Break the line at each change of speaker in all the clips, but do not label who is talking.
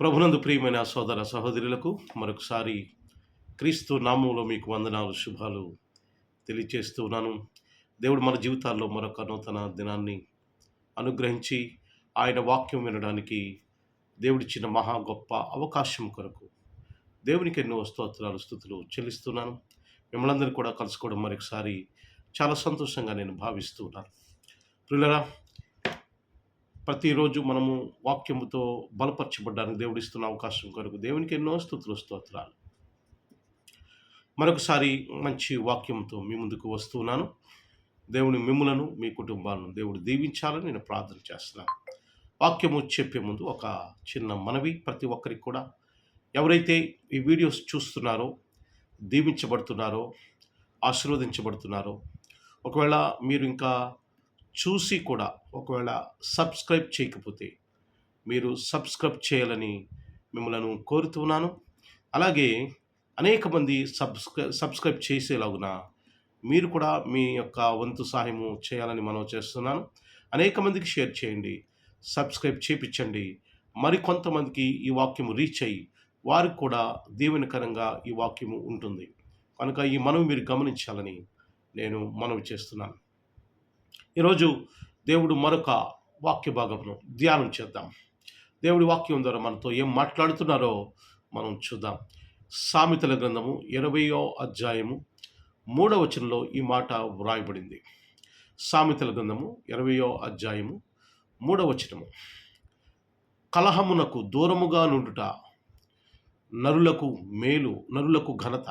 ప్రభునందు ప్రియమైన సోదర సహోదరులకు మరొకసారి క్రీస్తు నామంలో మీకు వందనాలు శుభాలు తెలియచేస్తున్నాను. దేవుడు మన జీవితాల్లో మరొక నూతన దినాన్ని అనుగ్రహించి ఆయన వాక్యం వినడానికి దేవుడిచ్చిన మహా గొప్ప అవకాశం కొరకు దేవునికి ఎన్నో స్తోత్రాలు స్తుతులు చెల్లిస్తున్నాను. మిమ్మల్ని కూడా కలుసుకోవడం మరొకసారి చాలా సంతోషంగా నేను భావిస్తున్నాను. ప్రియులారా, ప్రతిరోజు మనము వాక్యముతో బలపరచబడ్డానికి దేవుడిస్తున్న అవకాశం కొరకు దేవునికి ఎన్నో స్తుతులు స్తోత్రాలు. మరొకసారి మంచి వాక్యంతో మీ ముందుకు వస్తున్నాను. దేవుని మిమ్ములను మీ కుటుంబాలను దేవుడు దీవించాలని నేను ప్రార్థన చేస్తున్నాను. వాక్యము చెప్పే ముందు ఒక చిన్న మనవి, ప్రతి ఒక్కరికి కూడా ఎవరైతే ఈ వీడియోస్ చూస్తున్నారో, దీవించబడుతున్నారో, ఆశీర్వదించబడుతున్నారో, ఒకవేళ మీరు ఇంకా చూసి కూడా ఒకవేళ సబ్స్క్రైబ్ చేయకపోతే మీరు సబ్స్క్రైబ్ చేయాలని మిమ్మల్ని కోరుతున్నాను. అలాగే అనేక మంది సబ్స్క్రైబ్ చేసేలాగున మీరు కూడా మీ యొక్క వంతు సహాయము చేయాలని మనం చేస్తున్నాను. అనేక మందికి షేర్ చేయండి, సబ్స్క్రైబ్ చేయించండి. మరికొంతమందికి ఈ వాక్యము రీచ్ అయ్యి వారికి కూడా దీవెనకరంగా ఈ వాక్యము ఉంటుంది కనుక ఈ మనవి మీరు గమనించాలని నేను మనవి చేస్తున్నాను. ఈరోజు దేవుడు మరొక వాక్య భాగమును ధ్యానం చేద్దాం. దేవుడి వాక్యం ద్వారా మనతో ఏం మాట్లాడుతున్నారో మనం చూద్దాం. సామెతల గ్రంథము 20వ అధ్యాయము 3వ వచనంలో ఈ మాట వ్రాయబడింది. సామెతల గ్రంథము 20వ అధ్యాయము 3వ వచనము, కలహమునకు దూరముగా నుండుట నరులకు మేలు, నరులకు ఘనత.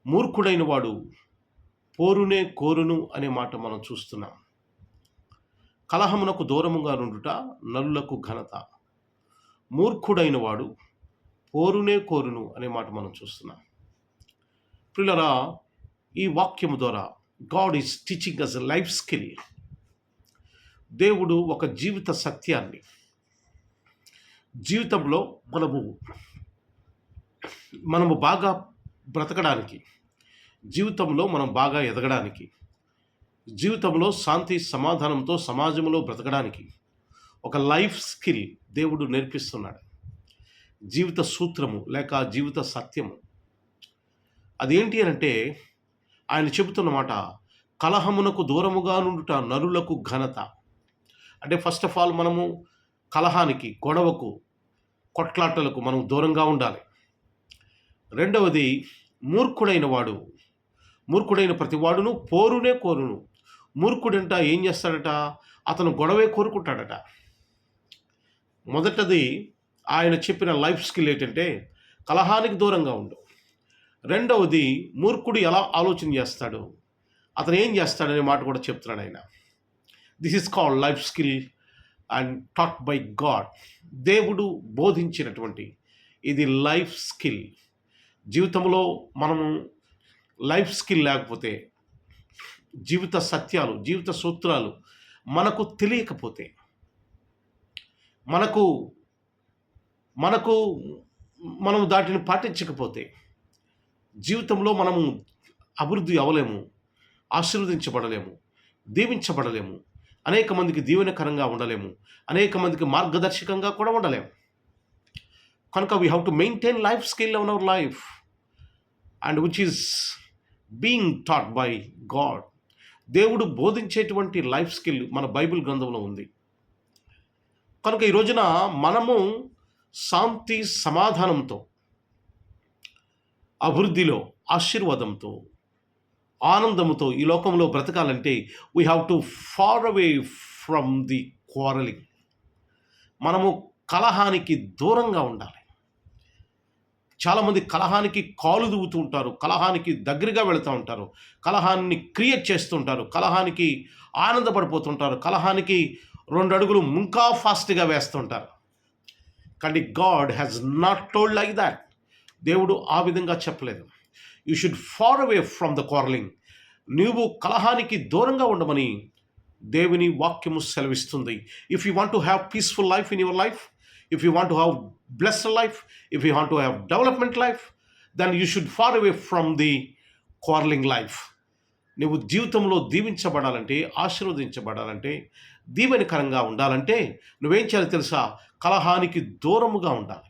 మూర్ఖుడైన వాడు పోరునే కోరును అనే మాట మనం చూస్తున్నాం. కలహమునకు దూరముగా నుండుట నరులకు ఘనత, మూర్ఖుడైన వాడు పోరునే కోరును అనే మాట మనం చూస్తున్నాం. ప్రియులారా, ఈ వాక్యము ద్వారా God is teaching us a life skill. దేవుడు ఒక జీవిత సత్యాన్ని, జీవితంలో మనము బాగా బ్రతకడానికి, జీవితంలో మనం బాగా ఎదగడానికి, జీవితంలో శాంతి సమాధానంతో సమాజంలో బ్రతకడానికి ఒక లైఫ్ స్కిల్ దేవుడు నేర్పిస్తున్నాడు. జీవిత సూత్రము లేక జీవిత సత్యము. అదేంటి అంటే ఆయన చెబుతున్న మాట, కలహమునకు దూరముగా నుండుట నరులకు ఘనత. అంటే ఫస్ట్ ఆఫ్ ఆల్ మనము కలహానికి, గొడవకు, కొట్లాటలకు మనం దూరంగా ఉండాలి. రెండవది, మూర్ఖుడైన ప్రతివాడును పోరునే కోరును. మూర్ఖుడంట ఏం చేస్తాడట? అతను గొడవే కోరుకుంటాడట. మొదటది ఆయన చెప్పిన లైఫ్ స్కిల్ ఏంటంటే కలహానికి దూరంగా ఉండు. రెండవది, మూర్ఖుడు ఎలా ఆలోచన చేస్తాడు, అతను ఏం చేస్తాడనే మాట కూడా చెప్తున్నాడు ఆయన. This is called life skill and taught by God. దేవుడు బోధించినటువంటి ఇది లైఫ్ స్కిల్. జీవితంలో మనము లైఫ్ స్కిల్ లేకపోతే, జీవిత సత్యాలు, జీవిత సూత్రాలు మనకు తెలియకపోతే, మనం దాటిని పాటించకపోతే జీవితంలో మనము అభివృద్ధి అవ్వలేము, ఆశీర్వదించబడలేము, దీవించబడలేము, అనేక మందికి దీవెనకరంగా ఉండలేము, అనేక మందికి మార్గదర్శకంగా కూడా ఉండలేము. కనుక we have to maintain life skill in our life and which is being taught by God. దేవుడు బోధించేటువంటి లైఫ్ స్కిల్ మన బైబిల్ గ్రంథంలో ఉంది. కనుక ఈ రోజున మనము శాంతి సమాధానంతో, అభివృద్ధిలో, ఆశీర్వాదంతో, ఆనందముతో ఈ లోకంలో బ్రతకాలంటే we have to far away from the quarreling. మనము కలహానికి దూరంగా ఉండాలి. చాలామంది కలహానికి కాలు దువ్వుతూ ఉంటారు, కలహానికి దగ్గరగా వెళుతూ ఉంటారు, కలహాన్ని క్రియేట్ చేస్తుంటారు, కలహానికి ఆనందపడిపోతుంటారు, కలహానికి 2 అడుగులు ఇంకా ఫాస్ట్గా వేస్తుంటారు. కానీ God has not told like that. దేవుడు ఆ విధంగా చెప్పలేదు. You should far away from the quarreling. నీవు కలహానికి దూరంగా ఉండమని దేవుని వాక్యము సెలవిస్తుంది. If you want to have peaceful life in your life, if you want to have blessed life, if you want to have development life, then you should far away from the quarreling life. నువ్వు జీవితంలో దీవించబడాలంటే, ఆశీర్వదించబడాలంటే, దీవెనకరంగా ఉండాలంటే నువ్వేం చేయాలి తెలుసా? కలహానికి దూరముగా ఉండాలి.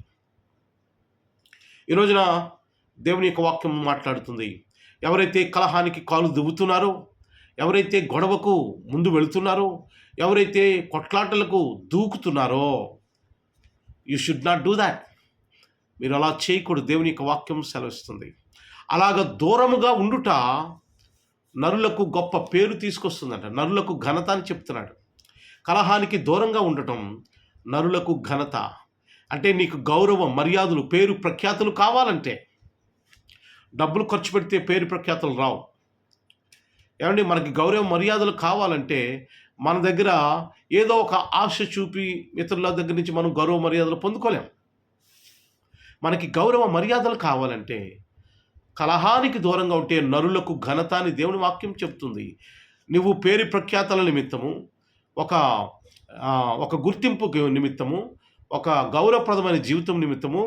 ఈ రోజున దేవుని యొక్క వాక్యం మాట్లాడుతుంది. ఎవరైతే కలహానికి కాలు దువ్వుతున్నారో, ఎవరైతే గొడవకు ముందు వెళుతున్నారో, ఎవరైతే కొట్లాటలకు దూకుతున్నారో, you should not do that. మీరు అలా చేయకూడదు. దేవుని యొక్క వాక్యం సెలవిస్తుంది. అలాగ దూరముగా ఉండుట నరులకు గొప్ప పేరు తీసుకొస్తుందంట. నరులకు ఘనత అని చెప్తున్నాడు. కలహానికి దూరంగా ఉండటం నరులకు ఘనత. అంటే నీకు గౌరవం, మర్యాదలు, పేరు ప్రఖ్యాతులు కావాలంటే డబ్బులు ఖర్చు పెడితే పేరు ప్రఖ్యాతులు రావు. ఏమండి, మనకి గౌరవ మర్యాదలు కావాలంటే మన దగ్గర ఏదో ఒక ఆశ చూపి ఇతరుల దగ్గర నుంచి మనం గౌరవ మర్యాదలు పొందుకోలేం. మనకి గౌరవ మర్యాదలు కావాలంటే కలహానికి దూరంగా ఉంటే నరులకు ఘనత అని దేవుని వాక్యం చెప్తుంది. నువ్వు పేరు ప్రఖ్యాతల నిమిత్తము, ఒక గుర్తింపు నిమిత్తము, ఒక గౌరవప్రదమైన జీవితం నిమిత్తము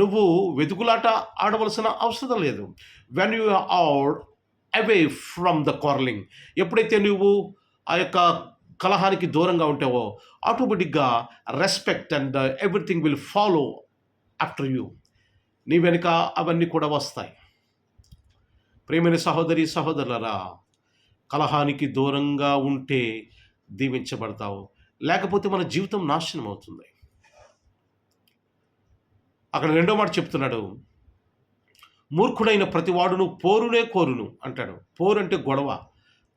నువ్వు వెతుకులాట ఆడవలసిన అవసరం లేదు. When you are away from the quarreling, ఎప్పుడైతే నువ్వు ఆ యొక్క కలహానికి దూరంగా ఉంటావో ఆటోమేటిక్గా respect and everything will follow after you. నీ వెనుక అవన్నీ కూడా వస్తాయి. ప్రియమైన సహోదరి సహోదరులరా, కలహానికి దూరంగా ఉంటే దీవించబడతావు, లేకపోతే మన జీవితం నాశనం అవుతుంది. అక్కడ రెండో మాట చెప్తున్నాడు, మూర్ఖుడైన ప్రతివాడును పోరునే కోరును అంటాడు. పోరు అంటే గొడవ,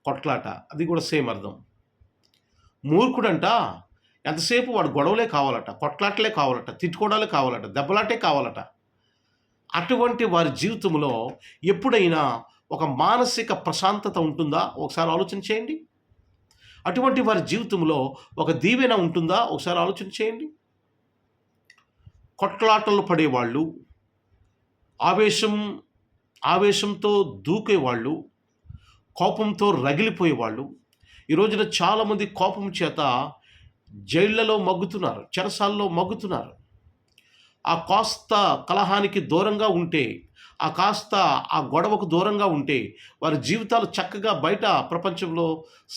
కొట్లాట, అది కూడా సేమ్ అర్థం. మూర్ఖుడంట ఎంతసేపు వాడు గొడవలే కావాలట, కొట్లాటలే కావాలట, తిట్టుకోవడాలే కావాలట, దెబ్బలాటే కావాలట. అటువంటి వారి జీవితంలో ఎప్పుడైనా ఒక మానసిక ప్రశాంతత ఉంటుందా? ఒకసారి ఆలోచన చేయండి. అటువంటి వారి జీవితంలో ఒక దీవెన ఉంటుందా? ఒకసారి ఆలోచన చేయండి. కొట్లాటలు పడేవాళ్ళు, ఆవేశంతో దూకేవాళ్ళు, కోపంతో రగిలిపోయేవాళ్ళు, ఈ రోజున చాలామంది కోపం చేత జైళ్లలో మగ్గుతున్నారు, చెరసాల్లో మగ్గుతున్నారు. ఆ కాస్త కలహానికి దూరంగా ఉంటే, ఆ గొడవకు దూరంగా ఉంటే వారి జీవితాలు చక్కగా బయట ప్రపంచంలో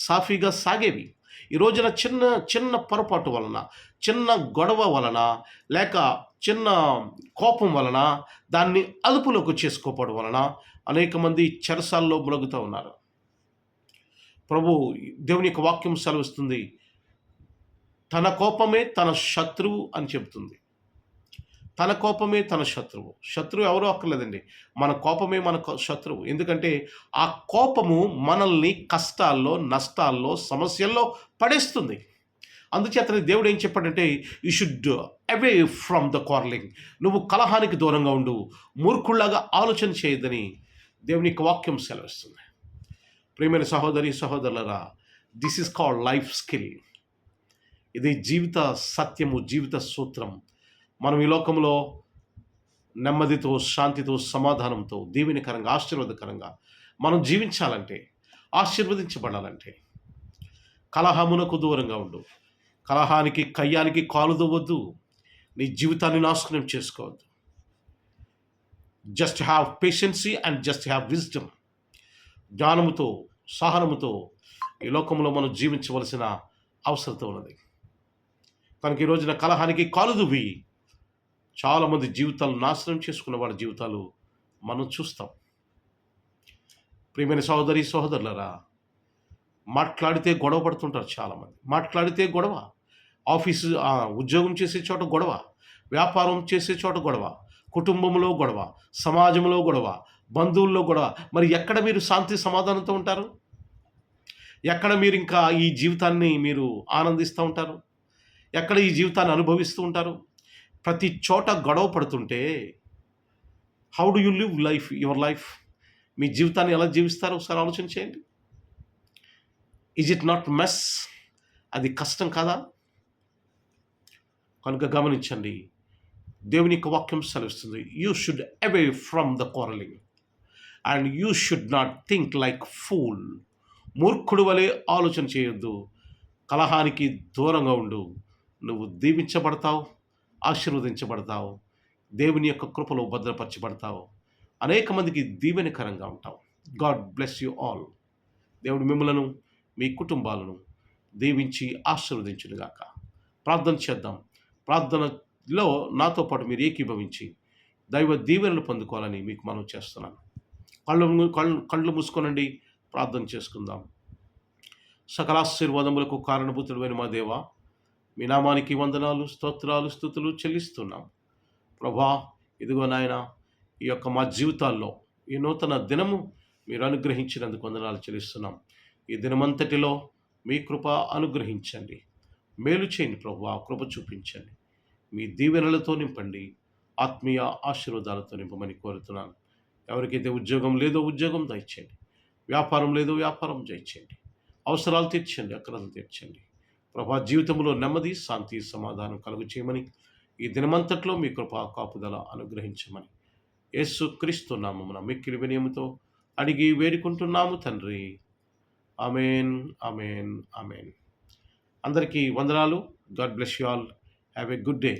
సాఫీగా సాగేవి. ఈ రోజున చిన్న చిన్న పొరపాటు వలన, చిన్న గొడవ వలన, లేక చిన్న కోపం వలన, దాన్ని అదుపులోకి చేసుకోవడం వలన అనేక మంది చెరసాల్లో ములుగుతూ ఉన్నారు. ప్రభు దేవుని యొక్క వాక్యం సెలవిస్తుంది, తన కోపమే తన శత్రువు అని చెబుతుంది. తన కోపమే తన శత్రువు. శత్రువు ఎవరో అక్కర్లేదండి, మన కోపమే మన శత్రువు. ఎందుకంటే ఆ కోపము మనల్ని కష్టాల్లో, నష్టాల్లో, సమస్యల్లో పడేస్తుంది. అందుచేతనే దేవుడు ఏం చెప్పాడంటే, you should away from the quarrelling. నువ్వు కలహానికి దూరంగా ఉండు, మూర్ఖుల్లాగా ఆలోచన చేయదని దేవుని యొక్క వాక్యం సెలవిస్తుంది. ప్రియమైన సహోదరి సహోదరులరా, this is called life skill. ఇది జీవిత సత్యము, జీవిత సూత్రం. మనం ఈ లోకంలో నెమ్మదితో, శాంతితో, సమాధానంతో, దీవెనకరంగా, ఆశీర్వాదకరంగా మనం జీవించాలంటే, ఆశీర్వదించబడాలంటే కలహమునకు దూరంగా ఉండు. కలహానికి, కయ్యానికి కాలు దువ్వద్దు. నీ జీవితాన్ని నాశనం చేసుకోవద్దు. Just have patience and just have wisdom. జ్ఞానముతో, సహనముతో ఈ లోకంలో మనం జీవించవలసిన అవసరత ఉన్నది. కనుక ఈ రోజున కలహానికి కాలు దువ్వి చాలామంది జీవితాలు నాశనం చేసుకున్న వాళ్ళ జీవితాలు మనం చూస్తాం. ప్రియమైన సహోదరి సహోదరులరా, మాట్లాడితే గొడవ పడుతుంటారు చాలామంది. మాట్లాడితే గొడవ, ఉద్యోగం చేసే చోట గొడవ, వ్యాపారం చేసే చోట గొడవ, కుటుంబంలో గొడవ, సమాజంలో గొడవ, బంధువుల్లో గొడవ. మరి ఎక్కడ మీరు శాంతి సమాధానంతో ఉంటారు? ఎక్కడ మీరు ఇంకా ఈ జీవితాన్ని మీరు ఆనందిస్తూ ఉంటారు? ఎక్కడ ఈ జీవితాన్ని అనుభవిస్తూ ఉంటారు? ప్రతి చోట గొడవ పడుతుంటే how do you live your life? మీ జీవితాన్ని ఎలా జీవిస్తారో ఒకసారి ఆలోచన చేయండి. Is it not mess? అది కష్టం కాదా? కనుక గమనించండి, దేవుని యొక్క వాక్యం సెలవిస్తుంది, you should away from the quarrelling and you should not think like fool. మూర్ఖుడు వలె ఆలోచన చేయొద్దు. కలహానికి దూరంగా ఉండు. నువ్వు దీవించబడతావు, ఆశీర్వదించబడతావు, దేవుని యొక్క కృపలో భద్రపరచబడతావు, అనేక మందికి దీవెనకరంగా ఉంటావు. God bless you all. దేవుడు మిమ్మలను, మీ కుటుంబాలను దీవించి ఆశీర్వదించునుగాక. ప్రార్థన చేద్దాం. ప్రార్థనలో నాతో పాటు మీరు ఏకీభవించి దైవ దీవెనలు పొందుకోవాలని మీకు మనం చేస్తున్నాను. కళ్ళు మూసుకోనండి, ప్రార్థన చేసుకుందాం. సకలాశీర్వాదములకు కారణభూతుడైన మా దేవ, మీ నామానికి వందనాలు, స్తోత్రాలు, స్తుతులు చెల్లిస్తున్నాం. ప్రభా, ఇదిగో నాయన, ఈ యొక్క మా జీవితాల్లో ఈ నూతన దినము మీరు అనుగ్రహించినందుకు వందనాలు చెల్లిస్తున్నాం. ఈ దినమంతటిలో మీ కృప అనుగ్రహించండి, మేలు చేయండి ప్రభా, కృప చూపించండి, మీ దీవెనలతో నింపండి, ఆత్మీయ ఆశీర్వాదాలతో నింపమని కోరుతున్నాను. ఎవరికైతే ఉద్యోగం లేదో ఉద్యోగం దయచేయండి, వ్యాపారం లేదో వ్యాపారం దయచేయండి, అవసరాలు తీర్చండి, అక్రతలు తీర్చండి ప్రభా. జీవితంలో నెమ్మది, శాంతి, సమాధానం కలుగు చేయమని, ఈ దినమంతట్లో మీ కృప కాపుదల అనుగ్రహించమని యేసుక్రీస్తు నామమున మిక్కిలి వినయముతో అడిగి వేడుకుంటున్నాము తండ్రి. Amen, amen, amen. అందరికీ వందనాలు. God bless you all. Have a good day.